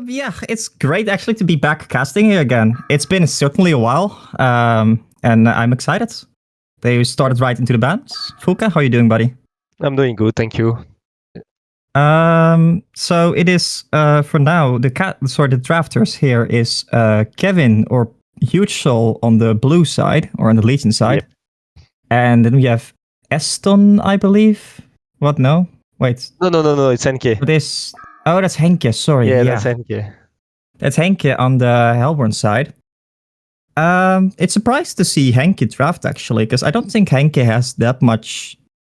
Yeah, it's great actually to be back casting here again. It's been certainly a while, and I'm excited. They started right into the bands. Fulka, how are you doing, buddy? I'm doing good, thank you. So it is for now the drafters here is Kevin or Huge Soul on the blue side or on the Legion side, and then we have Eston, I believe. What? No, wait. No. It's NK. This. Oh, that's Henke. Sorry. Yeah, that's NK. That's Henke on the Hellborn side. It's surprised to see Henke draft actually, because I don't think Henke has that much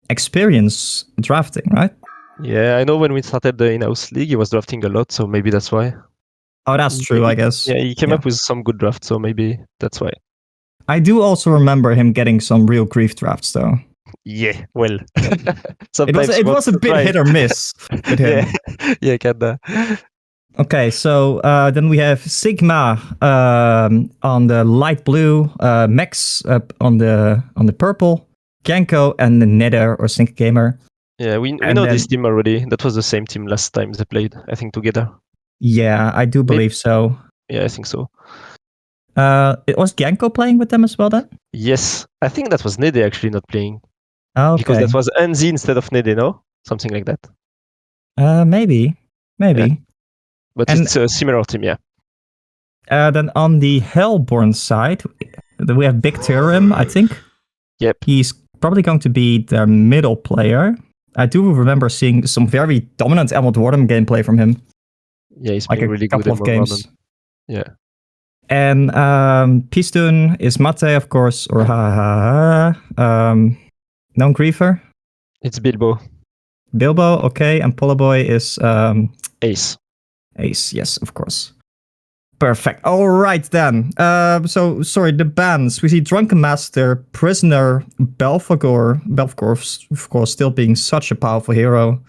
experience drafting, right? Yeah, I know when we started the in-house league, he was drafting a lot, so maybe that's why. Oh, that's true, I guess. Yeah, he came up with some good drafts, so maybe that's why. I do also remember him getting some real grief drafts, though. Yeah, well, it was a bit hit or miss with him. Yeah, kinda. Okay, so then we have Sigma on the light blue, Max on the purple, Genko and the Nether or Sync Gamer. Yeah, we know this team already. That was the same team last time they played, I think, together. Yeah, I do believe so. Yeah, I think so. It was Genko playing with them as well then? Yes, I think that was Nede actually not playing. Okay. Because that was Enzi instead of Nede, no? Something like that. Maybe. Yeah. But it's a similar team, yeah. Then on the Hellborn side, we have Big Turim, I think. Yep. He's probably going to be the middle player. I do remember seeing some very dominant Emerald Wardham gameplay from him. Yeah, he's like been really good at a couple of games. Yeah. And Pizdun is Mate, of course, or known griefer. It's Bilbo. Bilbo, okay, and Polaboy is Ace. Ace, yes, of course. Perfect. All right then. So sorry, the bans. We see Drunken Master, Prisoner, Belphegor. Belphegor, of course, still being such a powerful hero.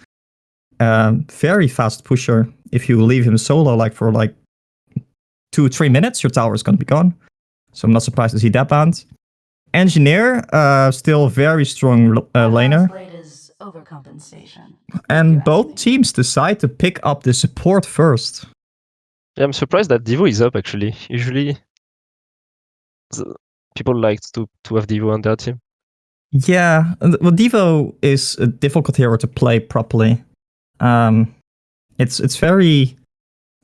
Very fast pusher. If you leave him solo, for 2-3 minutes, your tower is going to be gone. So I'm not surprised to see that banned. Engineer, still very strong laner. And both teams decide to pick up the support first. Yeah, I'm surprised that Divo is up actually. Usually, people like to have Divo on their team. Yeah, well, Divo is a difficult hero to play properly. It's very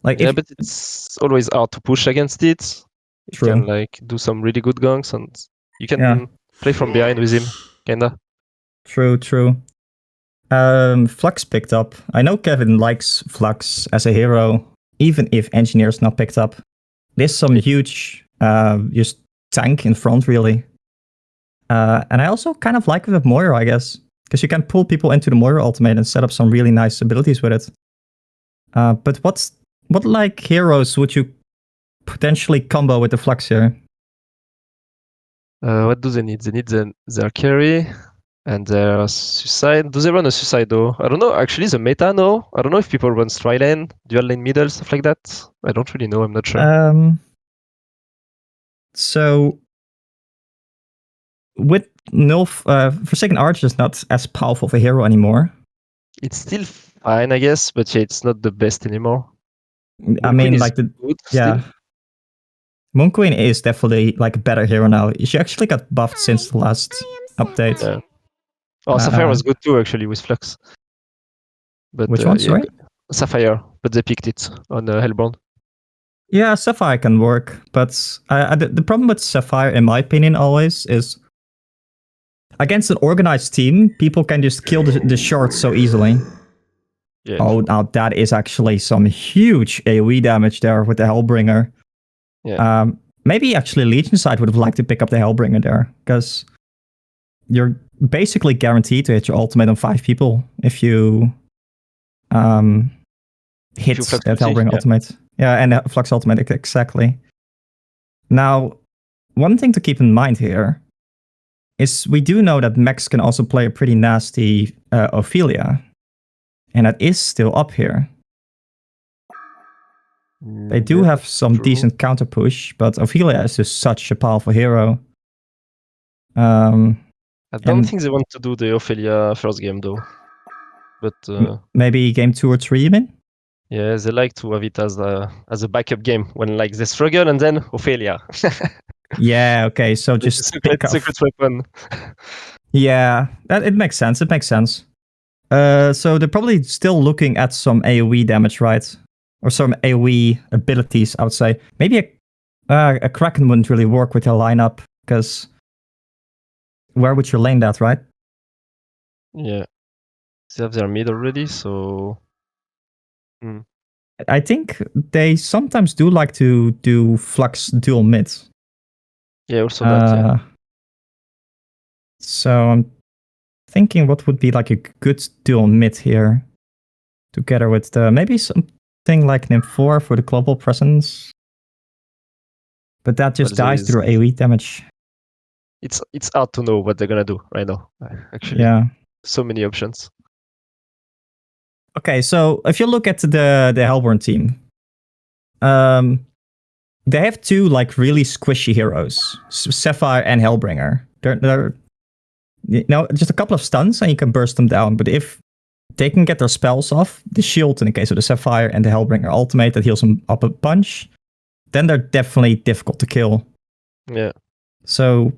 but it's always hard to push against it. True. You can do some really good ganks, and you can play from behind with him, kinda. True. Flux picked up. I know Kevin likes Flux as a hero, even if Engineer's not picked up. There's some huge just tank in front, really. And I also kind of like it with Moira, I guess, because you can pull people into the Moira ultimate and set up some really nice abilities with it. But what heroes would you potentially combo with the Flux here? What do they need? They need their carry and their suicide. Do they run a suicide though? I don't know. Actually, the meta, no. I don't know if people run Stry lane, dual lane middle, stuff like that. I don't really know. I'm not sure. So with Nilf, Forsaken Archer is not as powerful of a hero anymore. It's still fine, I guess, but yeah, it's not the best anymore. I mean, Moon Queen is definitely a better hero now. She actually got buffed since the last update. Yeah. Oh, Sapphire was good too, actually, with Flux. But, which one, sorry? Sapphire, but they picked it on Hellborn. Yeah, Sapphire can work, but the problem with Sapphire, in my opinion, always is against an organized team, people can just kill the shard so easily. Yeah. Oh, now that is actually some huge AoE damage there with the Hellbringer. Yeah. Maybe actually Legion side would have liked to pick up the Hellbringer there, because you're basically guaranteed to hit your ultimate on 5 people if you hit that Hellbringer ultimate. Yeah, and Flux ultimate, exactly. Now, one thing to keep in mind here is we do know that Max can also play a pretty nasty Ophelia. And that is still up here. They do have some decent counter push, but Ophelia is just such a powerful hero. I don't think they want to do the Ophelia first game though. But maybe game 2 or 3, you mean? Yeah, they like to have it as a backup game when like they struggle and then Ophelia. Yeah, okay, so just think of... secret weapon. Yeah, it makes sense, it makes sense. So they're probably still looking at some AoE damage, right? Or some AoE abilities, I would say. Maybe a Kraken wouldn't really work with their lineup, because where would you lane that, right? Yeah. They have their mid already, so... I think they sometimes do like to do Flux dual mid. Yeah, also that, yeah. So I'm thinking what would be like a good dual mid here, together with maybe something like NIM4 for the global presence. But that just dies through AoE damage. It's hard to know what they're gonna do right now, actually. Yeah. So many options. Okay, so if you look at the Hellborn team, they have two like really squishy heroes, Sapphire and Hellbringer. They're just a couple of stuns and you can burst them down. But if they can get their spells off, the shield in the case of the Sapphire and the Hellbringer ultimate that heals them up a bunch, then they're definitely difficult to kill. Yeah. So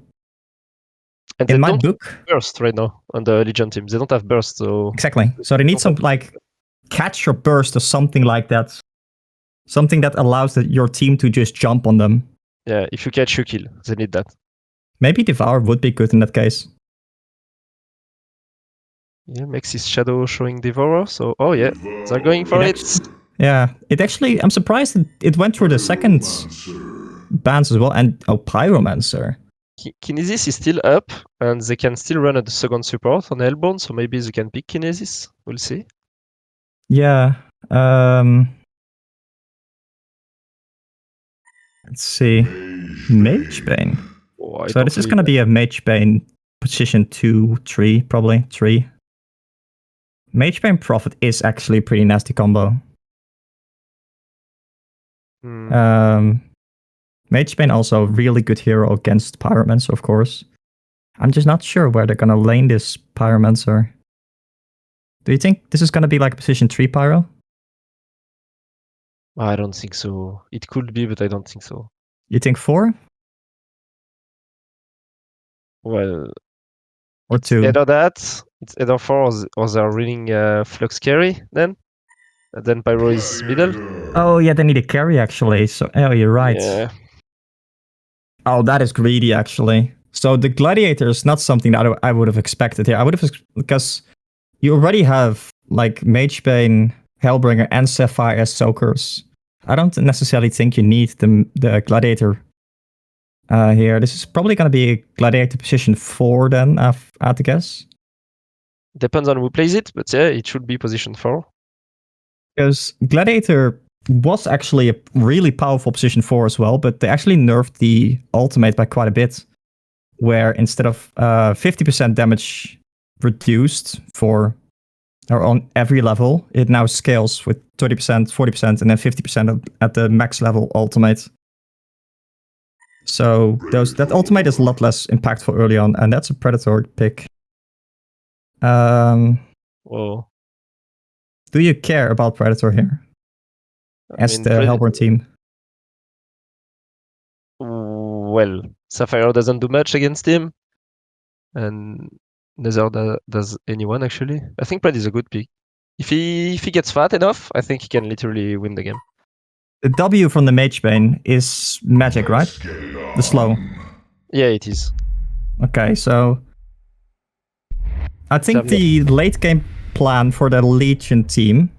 and in my book, burst right now on the Legion team. They don't have burst, so exactly. So they need some like catch or burst or something like that. Something that allows your team to just jump on them. Yeah, if you catch, you kill. They need that. Maybe Devour would be good in that case. Yeah, makes his shadow showing Devourer, so oh yeah, they're going for it. Yeah, it actually, I'm surprised it went through the second bans as well, and Pyromancer. Kinesis is still up, and they can still run at the second support on Hellborn, so maybe they can pick Kinesis. We'll see. Yeah. Let's see. Magebane. Oh, so this is going to be a Magebane position 2, 3, probably 3. Magebane Prophet is actually a pretty nasty combo. Magebane also a really good hero against Pyromancer, of course. I'm just not sure where they're going to lane this Pyromancer. Do you think this is going to be like position 3 Pyro? I don't think so. It could be, but I don't think so. You think 4? Well, or 2? Either that, it's either 4 or they're running Flux Carry then. And then Pyro is middle. Oh yeah, they need a carry actually. So oh, you're right. Yeah. Oh, that is greedy actually. So the Gladiator is not something that I would have expected here. I would have, because you already have like Magebane, Hellbringer, and Sapphire as soakers. I don't necessarily think you need the Gladiator here. This is probably going to be a Gladiator position 4 then, I had to guess. Depends on who plays it, but yeah, it should be position 4. Because Gladiator was actually a really powerful position 4 as well, but they actually nerfed the ultimate by quite a bit, where instead of 50% damage reduced for or on every level, it now scales with 30%, 40%, and then 50% at the max level ultimate. So that ultimate is a lot less impactful early on, and that's a Predator pick. Whoa. Do you care about Predator here? As the Hellborn team? Well, Sapphire doesn't do much against him. And neither does anyone, actually. I think Pred is a good pick. If he gets fat enough, I think he can literally win the game. The W from the Magebane is magic, right? The slow. Yeah, it is. Okay, so I think the late game plan for the Legion team,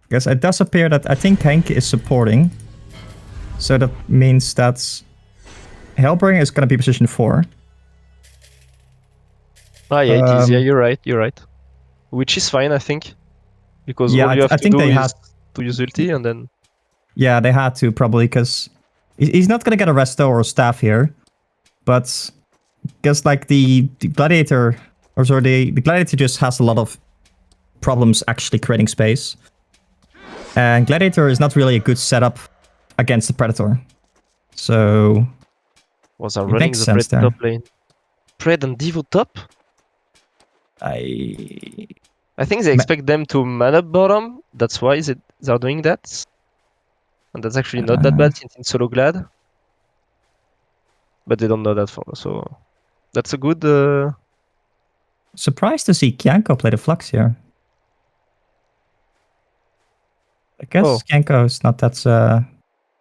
because it does appear that I think Henk is supporting. So that means that Hellbringer is going to be position 4. Ah, yeah, it is. Yeah, you're right. Which is fine, I think. Because all you have to do is to use ulti and then... Yeah, they had to probably, because he's not going to get a resto or a staff here. But because like the Gladiator, or sorry, the Gladiator just has a lot of problems actually creating space. And Gladiator is not really a good setup against the Predator. So was I running the Pred top lane? Pred and Devo top? I think they expect them to man up bottom. That's why they're doing that. And that's actually not that bad since it's solo glad. But they don't know that so that's a good Surprised to see Kianko play the Flux here. I guess Kianko is not that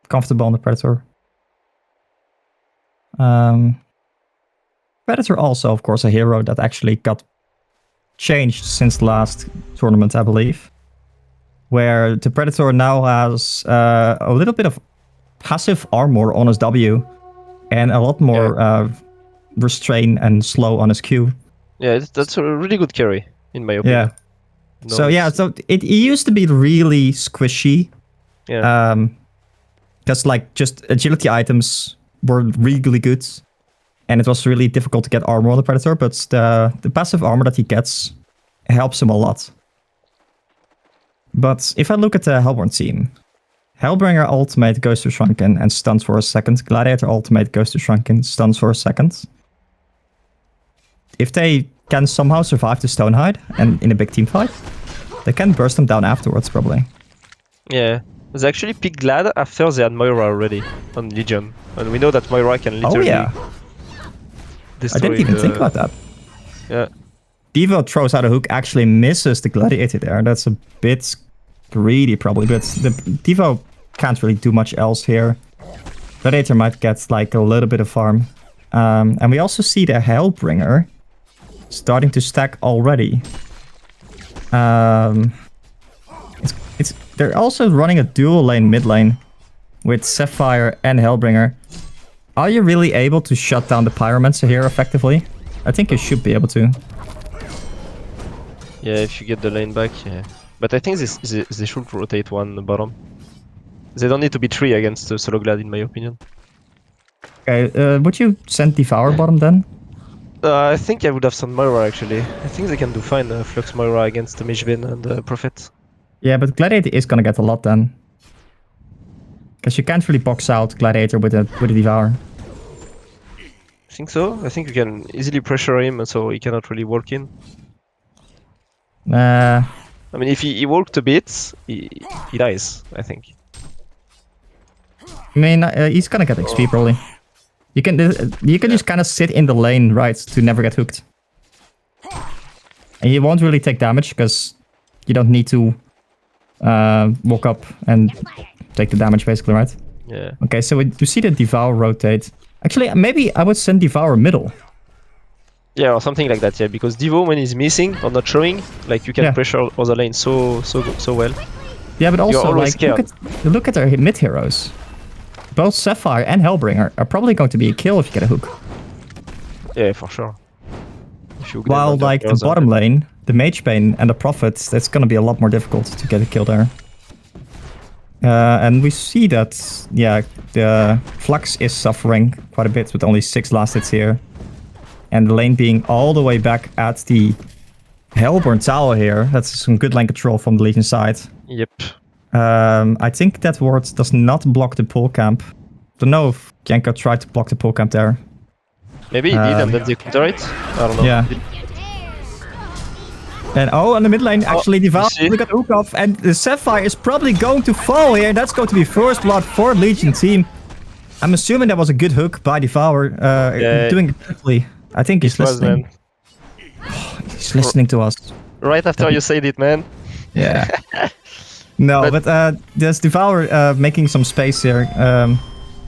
comfortable on the Predator. Predator also, of course, a hero that actually got changed since the last tournament, I believe. Where the Predator now has a little bit of passive armor on his W and a lot more restrain and slow on his Q. Yeah, that's a really good carry, in my opinion. Yeah. No, so it used to be really squishy. Yeah. Because like just agility items were really good. And it was really difficult to get armor on the Predator, but the passive armor that he gets helps him a lot. But if I look at the Hellborn team, Hellbringer ultimate goes to Shrunken and stuns for a second. Gladiator ultimate goes to Shrunken, stuns for a second. If they can somehow survive the Stonehide and in a big team fight, they can burst them down afterwards, probably. Yeah. They actually picked Glad after they had Moira already on Legion. And we know that Moira can literally destroy I didn't even think about that. Yeah. Devo throws out a hook, actually misses the Gladiator there. That's a bit greedy, probably, but the Devo can't really do much else here. Gladiator might get like a little bit of farm. And we also see the Hellbringer starting to stack already. They're also running a dual lane mid lane with Sapphire and Hellbringer. Are you really able to shut down the Pyromancer here effectively? I think you should be able to. Yeah, if you get the lane back, yeah. But I think they should rotate one bottom. They don't need to be 3 against Solo Glad, in my opinion. Okay, would you send Devour bottom then? I think I would have sent Moira, actually. I think they can do fine Flux Moira against the Mishbin and Prophet. Yeah, but Gladiator is gonna get a lot then. Because you can't really box out Gladiator with a Devour. I think so. I think you can easily pressure him, so he cannot really walk in. I mean, if he walked a bit, he dies, I think. I mean, he's gonna get XP probably. You can just kind of sit in the lane, right, to never get hooked. And you won't really take damage because you don't need to walk up and take the damage, basically, right? Yeah. Okay, so you see the Devour rotate. Actually, maybe I would send Devour middle. Yeah, or something like that, yeah, because Devo, when he's missing or not showing, like, you can pressure other lanes so well. Yeah, but also, like, look at our mid heroes. Both Sapphire and Hellbringer are probably going to be a kill if you get a hook. Yeah, for sure. While, like, the bottom lane, the Mage Bane and the Prophet, that's going to be a lot more difficult to get a kill there. And we see that, yeah, the Flux is suffering quite a bit with only 6 last hits here. And the lane being all the way back at the Hellborn Tower here. That's some good lane control from the Legion side. Yep. I think that ward does not block the pull camp. Don't know if Kianko tried to block the pull camp there. Maybe he did, and then they counter it. I don't know. Yeah. And on the mid lane, actually, Devour got hook off, and the Sapphire is probably going to fall here. That's going to be first blood for Legion team. I'm assuming that was a good hook by Devour, doing it quickly. I think he's listening. He's listening to us. Right after you said it, man. Yeah. No, but there's Devour making some space here.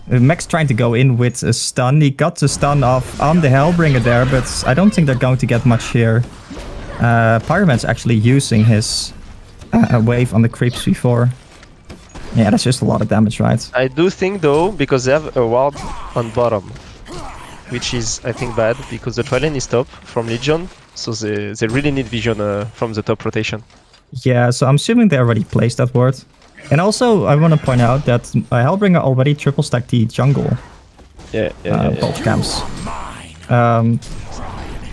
Max trying to go in with a stun. He got the stun off on the Hellbringer there, but I don't think they're going to get much here. Pyroman's actually using his wave on the creeps before. Yeah, that's just a lot of damage, right? I do think, though, because they have a ward on bottom, which is, I think, bad, because the tri-lane is top from Legion, so they really need vision from the top rotation. Yeah, so I'm assuming they already placed that ward. And also, I want to point out that Hellbringer already triple stacked the jungle. Both camps.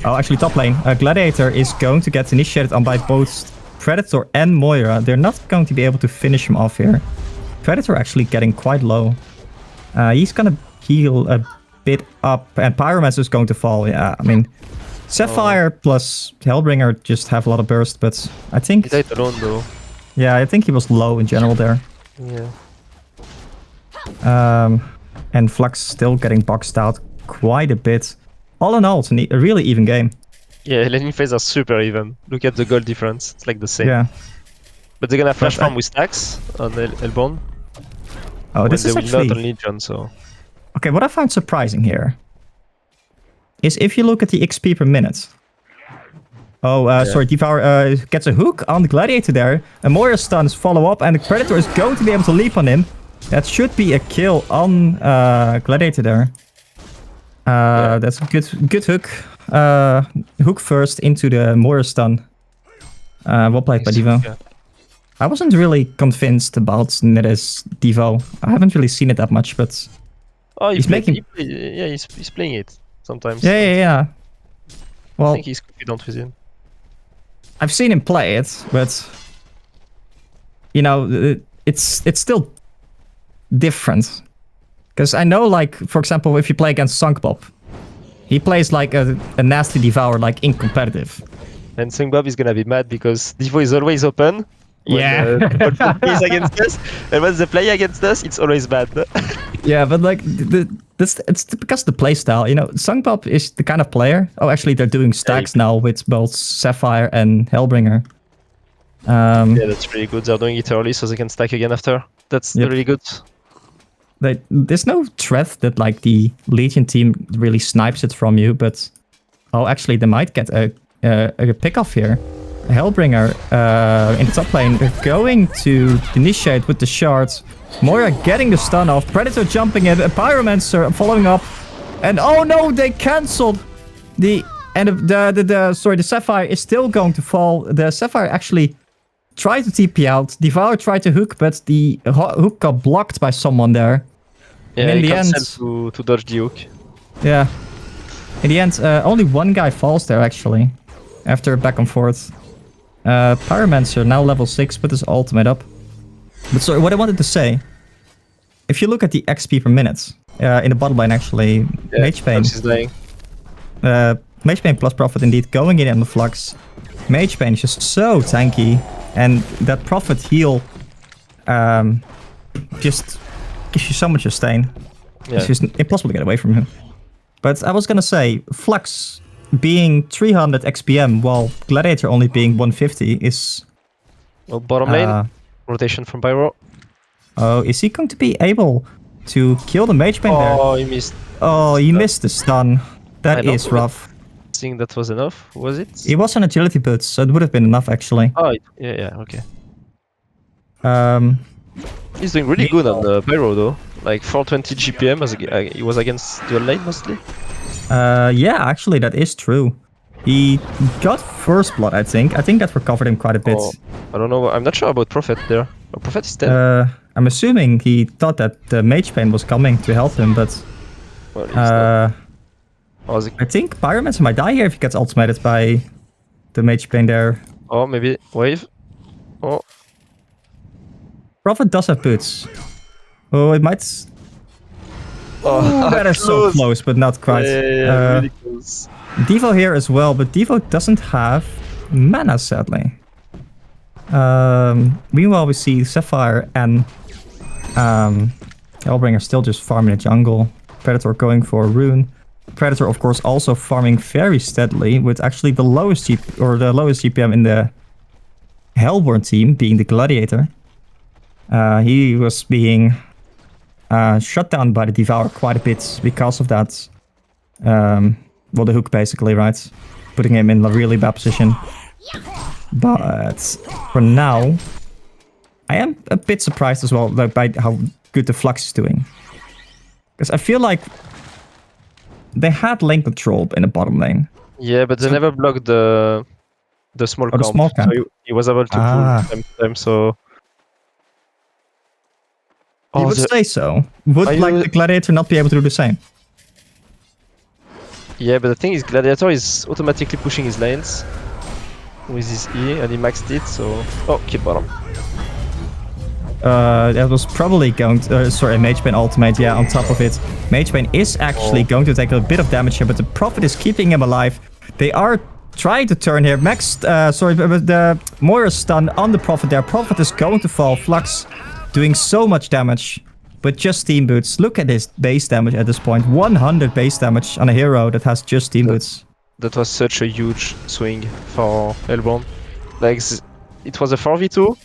Actually, top lane. Gladiator is going to get initiated on by both Predator and Moira. They're not going to be able to finish him off here. Predator actually getting quite low. He's gonna heal a bit up, and Pyromancer is going to fall. Yeah, I mean, Sapphire plus Hellbringer just have a lot of burst, but I think... He died alone though. Yeah, I think he was low in general there. Yeah. And Flux still getting boxed out quite a bit. All in all, it's a really even game. Yeah, laning phase are super even. Look at the gold difference. It's like the same. Yeah. But they're gonna flash farm with stacks on Elborn. Oh, this is they actually... will not on Legion, so... Okay, what I found surprising here is if you look at the XP per minute. Oh, sorry, Devour gets a hook on the Gladiator there. And Moira stuns follow up, and the Predator is going to be able to leap on him. That should be a kill on Gladiator there. That's a good hook. Hook first into the Moira stun. Well played by Devo. Yeah. I wasn't really convinced about Nede's Devo. I haven't really seen it that much, but... Oh, he's making... he's playing it sometimes. Yeah. Well, I think he's confident with it. I've seen him play it, but you know, it's still different. Because I know, like, for example, if you play against Sunkbob, he plays like a nasty Devour, like in competitive. And Sunkbob is gonna be mad because Devo is always open. Yeah. When he plays against us, and when they play against us, it's always bad. Yeah, but like it's because of the playstyle. You know, Sunkbob is the kind of player. Oh, actually, they're doing stacks now with both Sapphire and Hellbringer. Yeah, that's really good. They're doing it early so they can stack again after. That's really good. There's no threat that like the Legion team really snipes it from you, but actually they might get a pick-off here. Hellbringer in the top lane going to initiate with the shards. Moira getting the stun off. Predator jumping in. Pyromancer following up. And oh no, they cancelled the... And the Sapphire is still going to fall. The Sapphire actually tried to TP out. Devour tried to hook, but the hook got blocked by someone there. Yeah, and in the end... to dodge the hook. Yeah. In the end, only one guy falls there actually. After back and forth. Pyromancer now level 6 with his ultimate up. But sorry, what I wanted to say, if you look at the XP per minute, in the bottom line actually, Mage Pain. Mage Pain plus Prophet indeed going in on the Flux. Mage Pain is just so tanky, and that Prophet heal just gives you so much sustain. Yeah. It's just impossible to get away from him. But I was gonna say, Flux being 300 XPM while Gladiator only being 150 is... Well, bottom lane, rotation from Pyro. Oh, is he going to be able to kill the Mage Pain there? Oh, he missed. Oh, he missed the stun. That is rough. I think that was enough, was it? It was an agility boost, so it would have been enough actually. Oh, yeah, okay. He's doing really good on the Pyro though. Like 420 GPM, as he was against dual lane mostly. Yeah, actually that is true. He got first blood, I think. I think that recovered him quite a bit. I don't know. I'm not sure about Prophet there. Oh, Prophet is dead. I'm assuming he thought that the Mage Pain was coming to help him, but... Well, I think Pyromancer might die here if he gets ultimated by the Mage Pain there. Oh, maybe wave. Oh. Prophet does have boots. Oh, it might... Oh, that is so close, but not quite. Yeah, really close. Devo here as well, but Devo doesn't have mana, sadly. Meanwhile, we see Sapphire and Hellbringer still just farming the jungle. Predator going for a rune. Predator, of course, also farming very steadily, with actually the lowest GPM in the Hellborn team being the Gladiator. He was being shut down by the Devour quite a bit because of that. Well, the hook basically, right? Putting him in a really bad position. But for now, I am a bit surprised as well by how good the Flux is doing. Because I feel like they had lane control in the bottom lane. Yeah, but they never blocked the small camp. The small camp. So he was able to pull them, so... You would say so. Would like the Gladiator not be able to do the same? Yeah, but the thing is, Gladiator is automatically pushing his lanes with his E, and he maxed it, so... Oh, kill bottom. That was probably going to... sorry, Mage Pain ultimate, yeah, on top of it. Mage Pain is actually going to take a bit of damage here, but the Prophet is keeping him alive. They are trying to turn here. Max, sorry, but the Moira's stun on the Prophet there. Prophet is going to fall. Flux doing so much damage. But just Steam Boots. Look at his base damage at this point. 100 base damage on a hero that has just Steam Boots. That was such a huge swing for Hellborn. Like, it was a 4v2.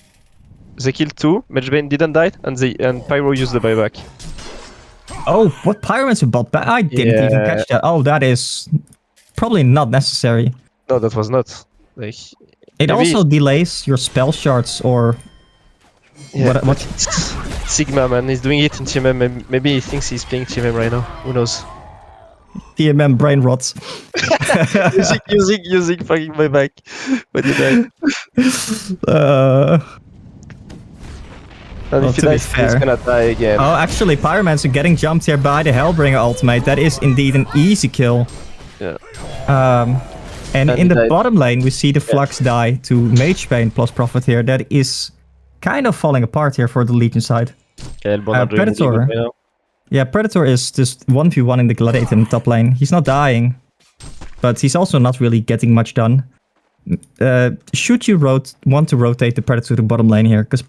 They killed 2. Magebane didn't die, and Pyro used the buyback. Oh, what Pyromancer bot back? I didn't even catch that. Oh, that is probably not necessary. No, that was not. Like, it also delays your spell shards or... Yeah, what? Sigma, man, he's doing it in TMM. Maybe he thinks he's playing TMM right now. Who knows? TMM brain rots. using fucking buyback. But he died. And if he dies, he's gonna die again. Oh, actually, Pyromancer getting jumped here by the Hellbringer ultimate. That is indeed an easy kill. Yeah. And in the bottom lane, we see the Flux die to Magebane plus Prophet here. That is kind of falling apart here for the Legion side. Yeah, Predator. Yeah, Predator is just 1v1 in the Gladiator in the top lane. He's not dying, but he's also not really getting much done. Should you want to rotate the Predator to the bottom lane here? Because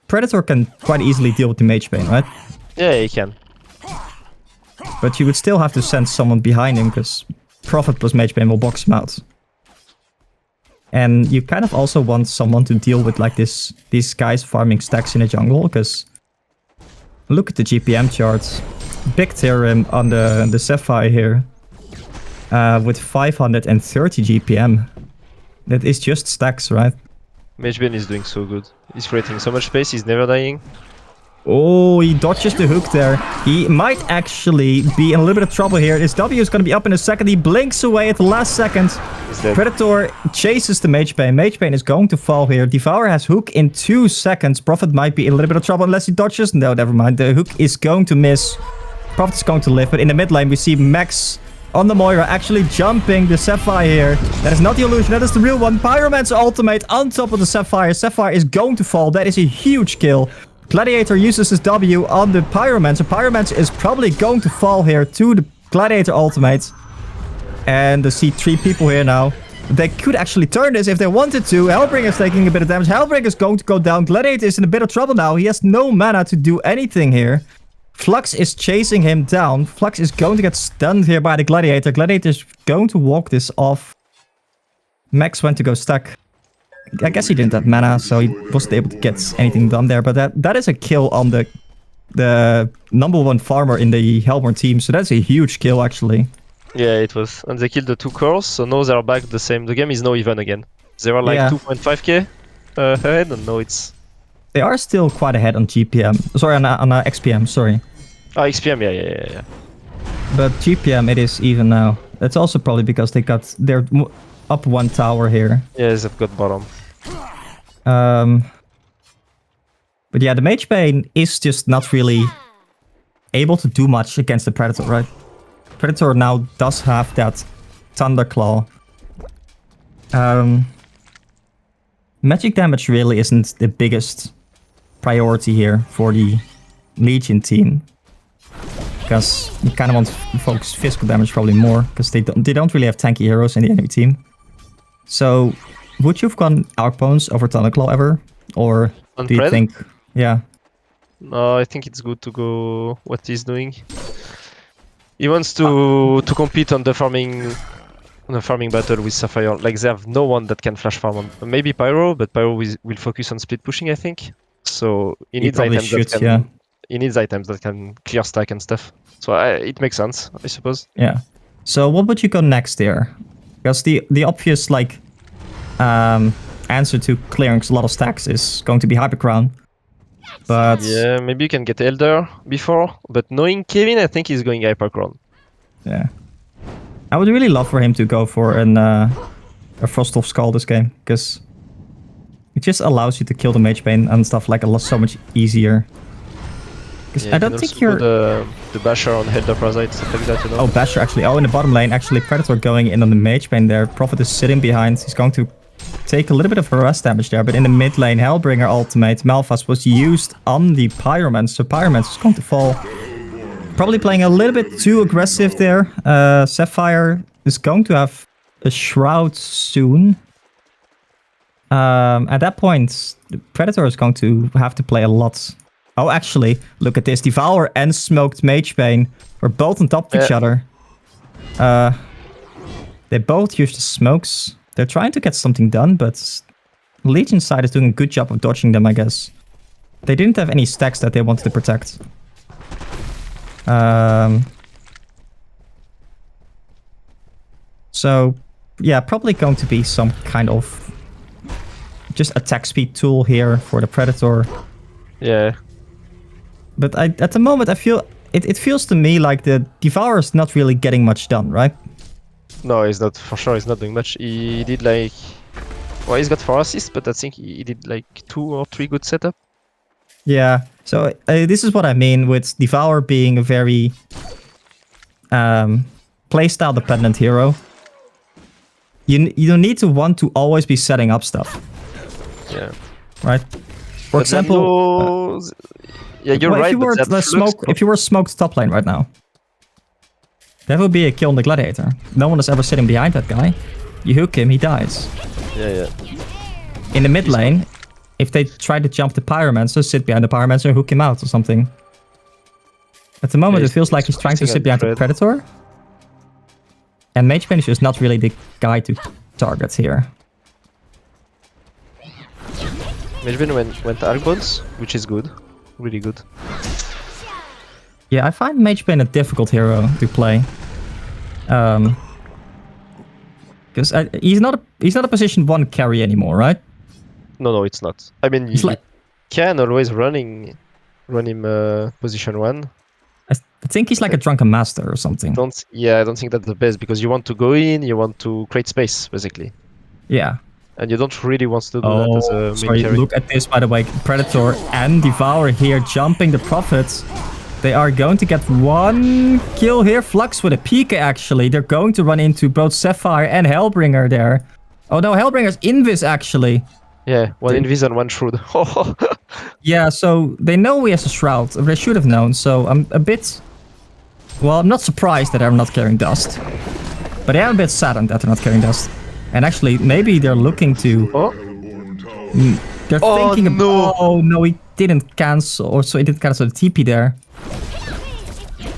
Predator can quite easily deal with the Magebane, right? Yeah, he can. But you would still have to send someone behind him, because Prophet plus Magebane will box him out. And you kind of also want someone to deal with like these guys farming stacks in the jungle, because look at the GPM charts. Big theorem on the Sapphire here with 530 GPM. That is just stacks, right? Magebane is doing so good. He's creating so much space, he's never dying. Oh, he dodges the hook there. He might actually be in a little bit of trouble here. His W is going to be up in a second. He blinks away at the last second. Predator chases the Magebane. Magebane is going to fall here. Devour has hook in 2 seconds. Prophet might be in a little bit of trouble unless he dodges. No, never mind. The hook is going to miss. Prophet is going to live. But in the mid lane, we see Max on the Moira actually jumping the Sapphire here. That is not the illusion. That is the real one. Pyromancer ultimate on top of the Sapphire. Sapphire is going to fall. That is a huge kill. Gladiator uses his W on the Pyromancer. Pyromancer is probably going to fall here to the Gladiator ultimate. And I see 3 people here now. They could actually turn this if they wanted to. Hellbringer is taking a bit of damage. Hellbringer is going to go down. Gladiator is in a bit of trouble now. He has no mana to do anything here. Flux is chasing him down. Flux is going to get stunned here by the Gladiator. Gladiator is going to walk this off. Max went to go stack. I guess he didn't have mana, so he wasn't able to get anything done there. But that is a kill on the #1 farmer in the Hellborn team. So that's a huge kill, actually. Yeah, it was. And they killed the 2 cores, so now they're back the same. The game is now even again. They were like 2.5k ahead, and now it's... They are still quite ahead on GPM. Sorry, on XPM, sorry. Oh, XPM, yeah. But GPM, it is even now. That's also probably because they're up 1 tower here. Yeah, they've got bottom. But yeah, the Magebane is just not really able to do much against the Predator, right? Predator now does have that Thunderclaw. Magic damage really isn't the biggest priority here for the Legion team. Because you kind of want to focus physical damage probably more, because they don't really have tanky heroes in the enemy team. So, would you have gone Arcbones over Thunderclaw ever? Or do you think... Yeah. No, I think it's good to go what he's doing. He wants to compete on the farming battle with Sapphire. Like, they have no one that can flash farm on. Maybe Pyro, but Pyro will focus on split pushing, I think. So he needs items he needs items that can clear stack and stuff. So it makes sense, I suppose. Yeah. So what would you go next here? Because the obvious like answer to clearing a lot of stacks is going to be Hypercrown. But yeah, maybe you can get Elder before, but knowing Kevin, I think he's going Hypercrown. Yeah. I would really love for him to go for a Frostwolf Skull this game, because it just allows you to kill the Magebane and stuff like so much easier. Because Yeah, I don't think you're... the Basher on Elder Parasite, stuff like that, you know? Oh, Basher actually. Oh, in the bottom lane, actually Predator going in on the Magebane there. Prophet is sitting behind. He's going to take a little bit of harass damage there, but in the mid lane, Hellbringer ultimate, Malphas was used on the Pyromancer, so Pyromancer is going to fall. Probably playing a little bit too aggressive there. Sapphire is going to have a Shroud soon. At that point, the Predator is going to have to play a lot. Oh, actually, look at this. Devour and Smoked Magebane were both on top of each other. They both use the smokes. They're trying to get something done, but Legion side is doing a good job of dodging them, I guess. They didn't have any stacks that they wanted to protect. So, yeah, probably going to be some kind of just attack speed tool here for the Predator. Yeah. But at the moment, I feel it feels to me like the Devour is not really getting much done, right? No, he's not, for sure, he's not doing much. He did like... Well, he's got 4 assists, but I think he did like 2 or 3 good setup. Yeah, so this is what I mean with Devour being a very playstyle dependent hero. You don't need to want to always be setting up stuff. Yeah. Right? For example... yeah, you're well, right, if you were smoked top lane right now, that would be a kill on the Gladiator. No one is ever sitting behind that guy. You hook him, he dies. Yeah. In the mid lane, if they try to jump the Pyromancer, sit behind the Pyromancer and hook him out or something. At the moment, it feels like he's trying to sit behind the Predator. And Magebane is just not really the guy to target here. Magebane went Argbones, which is good. Really good. Yeah, I find Magebane a difficult hero to play. Because he's not a position 1 carry anymore, right? No, it's not. I mean, you can always run him position 1. I think he's like a Drunken Master or something. I don't think that's the best, because you want to go in, you want to create space, basically. Yeah. And you don't really want to do that as a main carry. Look at this, by the way. Predator and Devour here jumping the Prophets. They are going to get 1 kill here. Flux with a PK, actually. They're going to run into both Sapphire and Hellbringer there. Oh no, Hellbringer's Invis, actually. Yeah, 1 Invis and 1 Shroud. Yeah, so they know he has a Shroud. They should have known, so I'm a bit... Well, I'm not surprised that they're not carrying Dust. But I am a bit saddened that they're not carrying Dust. And actually, maybe they're looking to... Oh? They're thinking about... Oh, no, he didn't cancel. Or so he didn't cancel the TP there.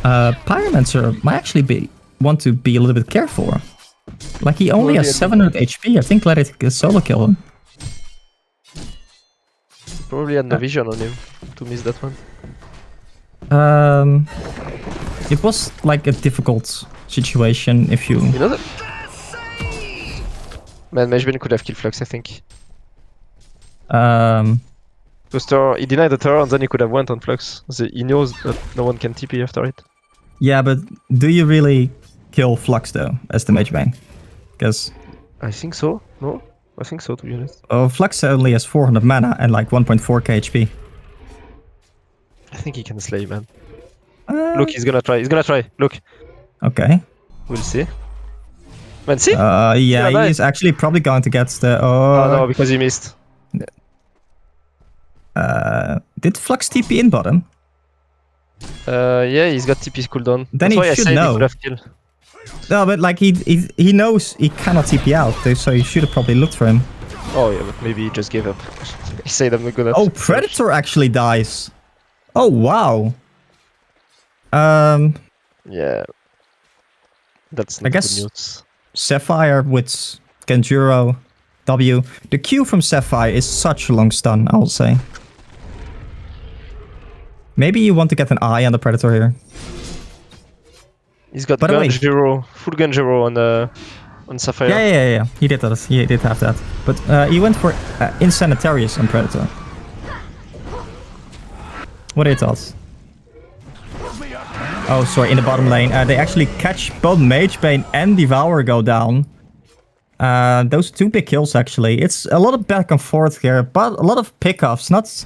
Pyromancer might actually want to be a little bit careful. Like, he only has 700 HP. I think let it solo kill him. Probably had no vision on him to miss that one. It was like a difficult situation if you... You know that? Man, Magebane could have killed Flux, I think. Because he denied the turret and then he could have went on Flux. He knows that no one can TP after it. Yeah, but do you really kill Flux though, as the Magebane? Because... I think so, no? I think so, to be honest. Oh, Flux only has 400 mana and like 1.4k HP. I think he can slay, man. Look, he's gonna try, look. Okay. We'll see. Man, see? Yeah, he's actually probably going to get the... Oh no, because he missed. Did Flux TP in bottom? Yeah, he's got TP cooldown. Then that's he should know. He could have killed. No, but like he knows he cannot TP out, so you should have probably looked for him. Oh yeah, but maybe he just gave up. He said I'm not good at... Oh, Predator actually dies. Oh, wow. Yeah. That's not I guess good news. Sapphire with Genjuro W. The Q from Sapphire is such a long stun, I'll say. Maybe you want to get an eye on the Predator here. He's got Genjuro, full Genjuro on Sapphire. Yeah. He did that. He did have that. But he went for Insanitarius on Predator. What are your thoughts? Oh, sorry, in the bottom lane. They actually catch both Magebane and Devour go down. Those 2 big kills, actually. It's a lot of back and forth here, but a lot of pickoffs, not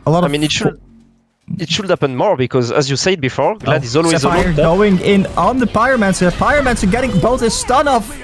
a lot of... I mean, it should happen more, because as you said before, Glad is always Sapphire going in on the Pyromancer. Pyromancer getting both his stun off,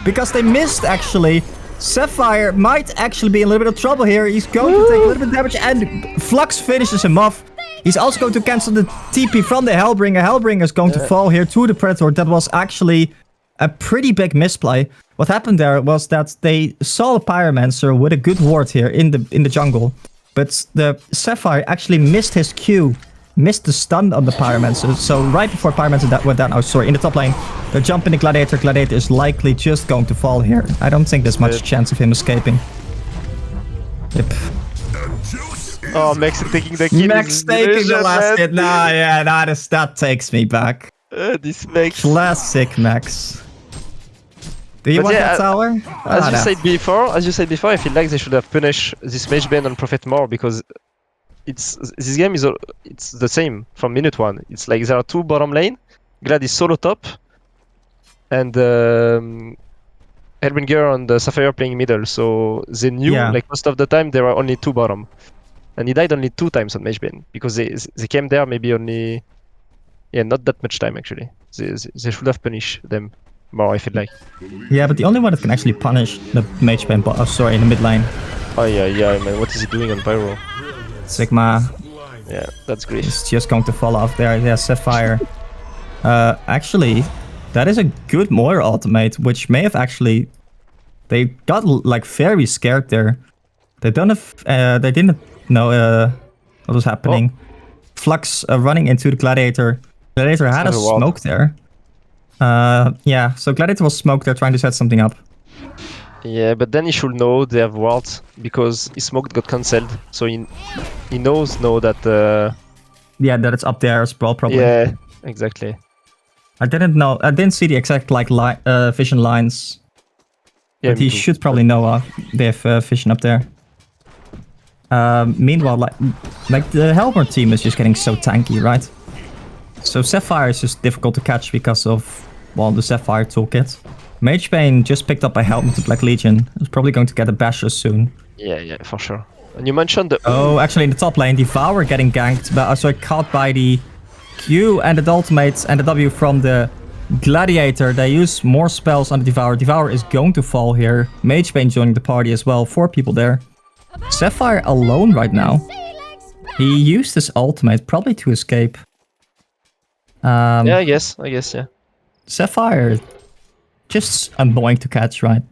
because they missed, actually. Sapphire might actually be in a little bit of trouble here. He's going to take a little bit of damage, and Flux finishes him off. He's also going to cancel the TP from the Hellbringer. Hellbringer is going to fall here to the Predator. That was actually a pretty big misplay. what happened there was that they saw a Pyromancer with a good ward here in the jungle, but the Sapphire actually missed his Q, missed the stun on the Pyromancer. So right before Pyromancer that went down, oh sorry, in the top lane, they're jumping the Gladiator. Gladiator is likely just going to fall here. I don't think there's much chance of him escaping. Yep. Oh, Max is taking the kill. Max taking the last hit. Nah, yeah, that takes me back. This Max. Classic Max. Do you want that tower? As you said before, I feel like they should have punished this Mage Bane and Prophet more, because this game is it's the same from minute one. It's like there are two bottom lane, Glad is solo top, and Hellbringer and the Sapphire playing middle. So they knew like most of the time there were only two bottom, and he died only 2 times on Mage Bane because they came there maybe only not that much time actually. They should have punished them more, I feel like. Yeah, but the only one that can actually punish the Mage Bane, in the mid lane. Oh yeah, man, what is he doing on Pyro? Sigma. Yeah, that's great. It's just going to fall off there. Yeah, Sapphire. Actually, that is a good Moira ultimate, which may have actually... They got like very scared there. They didn't know what was happening. Flux running into the Gladiator. Gladiator had a smoke there. Yeah, so Gladiator was smoked there trying to set something up. Yeah, but then he should know they have wards because his smoke got cancelled. So he knows now that... Yeah, that it's up there as well, probably. Yeah, exactly. I didn't know. I didn't see the exact like vision lines. Yeah, but he should probably know they have vision up there. Meanwhile, like the Helmer team is just getting so tanky, right? So Sapphire is just difficult to catch because of, well, the Sapphire toolkit. Mage Bane just picked up a helmet to Black Legion. He's probably going to get a Basher soon. Yeah, for sure. And you mentioned the... Oh, actually in the top lane, Devour getting ganked, but caught by the Q and the ultimates and the W from the Gladiator. They use more spells on the Devour. Devour is going to fall here. Mage Bane joining the party as well. 4 people there. Sapphire alone right now. He used his ultimate probably to escape. Yeah, I guess, yeah. Sapphire, just annoying to catch, right?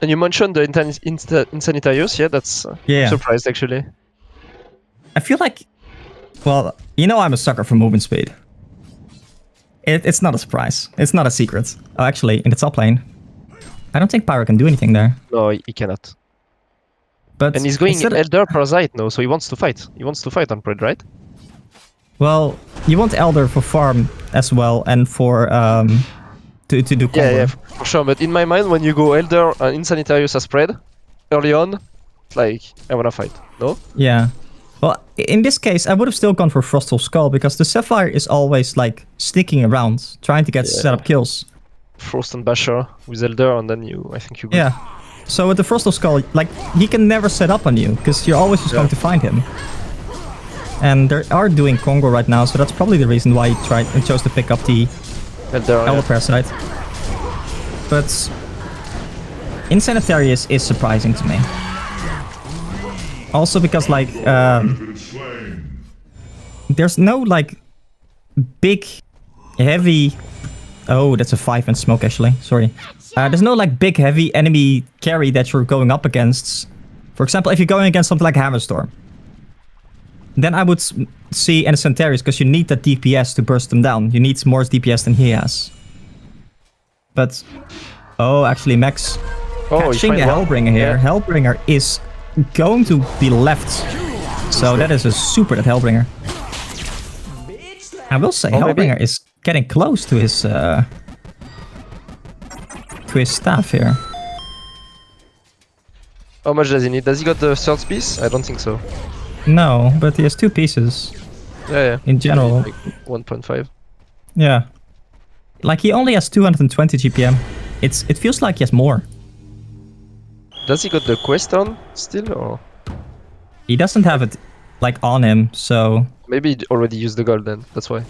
And you mentioned the Insanitarius, yeah, that's surprised actually. I feel like, well, you know I'm a sucker for movement speed. It's not a surprise. It's not a secret. Oh, actually, in the top lane, I don't think Pyro can do anything there. No, he cannot. But and he's going Elder Parasite now, so he wants to fight. He wants to fight on Pred, right? Well, you want Elder for farm as well, and for to do combo. Yeah, for sure. But in my mind, when you go Elder and Insanitarius as Pred early on, it's like I wanna fight. No? Yeah. Well, in this case, I would have still gone for Frostal Skull because the Sapphire is always like sneaking around, trying to get set up kills. Frost and Basher with Elder, and then I think you. Go. Yeah. So with the Frostal Skull, like he can never set up on you because you're always just going to find him. And they are doing Congo right now, so that's probably the reason why he chose to pick up the Elder Parasite. But Insanitarius is surprising to me. Also because like there's no like big heavy... Oh, that's a 5 and smoke actually, sorry. There's no like big heavy enemy carry that you're going up against. For example, if you're going against something like Hammerstorm, then I would see Insanitarius because you need that DPS to burst them down. You need more DPS than he has. But, oh, actually Max catching the Hellbringer here. Yeah. Hellbringer is going to be left. So that is a super dead Hellbringer. I will say Hellbringer is getting close to his staff here. How much does he need? Does he got the third piece? I don't think so. No, but he has 2 pieces. Yeah. In general. Like 1.5. Yeah. Like he only has 220 GPM. It feels like he has more. Does he got the quest on still, or? He doesn't have it like on him, so... Maybe he already used the gold then, that's why.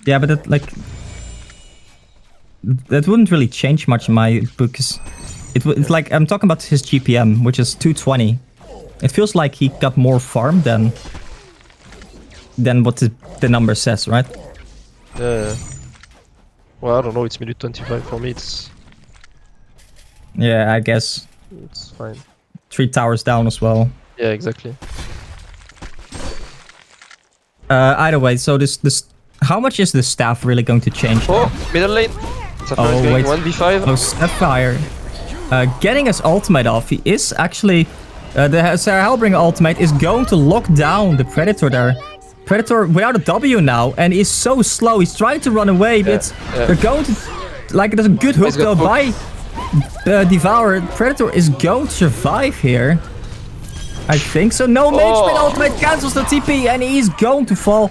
Yeah, but that wouldn't really change much in my book. It's like, I'm talking about his GPM, which is 220. It feels like he got more farm than what the number says, right? Yeah. Well, I don't know, it's minute 25 for me, it's... Yeah, I guess. It's fine. 3 towers down as well. Yeah, exactly. Either way, so this how much is the staff really going to change? Oh, middle lane. Sapphire is going 1v5. Oh, Sapphire. Getting his ultimate off, he is actually... the Sarah Hellbringer ultimate is going to lock down the Predator there. Predator without a W now, and he's so slow. He's trying to run away, but they're going to... Like, there's a good hook though by Devour. Predator is going to survive here. I think so. No, Mage ultimate cancels the TP, and he's going to fall.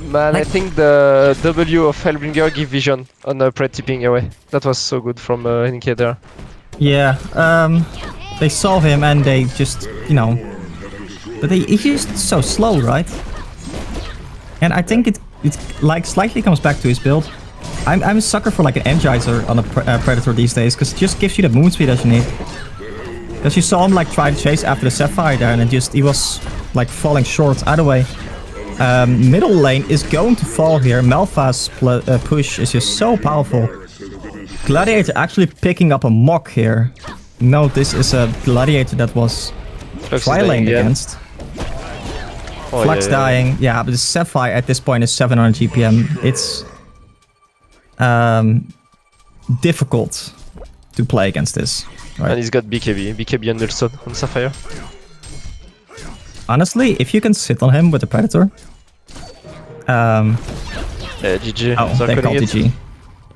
Man, I think the W of Hellbringer give vision on the Pred tipping away. That was so good from NK there. Yeah, they saw him and they just, you know... But he's just so slow, right? And I think it like slightly comes back to his build. I'm a sucker for like an Energizer on a Predator these days, because it just gives you the movement speed that you need. Because you saw him like try to chase after the Sapphire there, and he was like falling short. Either way, middle lane is going to fall here. Malpha's push is just so powerful. Gladiator actually picking up a mock here. No, this is a Gladiator that was tri-lane against. Oh, Flux dying. Yeah, but the Sapphire at this point is 700 GPM. It's difficult to play against this. Right. And he's got BKB. BKB and Nilsson on Sapphire. Honestly, if you can sit on him with the Predator... GG. Oh, they called GG.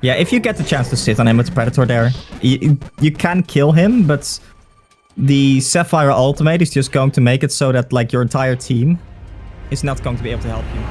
Yeah, if you get the chance to sit on him with the Predator there, you can kill him, but the Sapphire ultimate is just going to make it so that like your entire team is not going to be able to help you.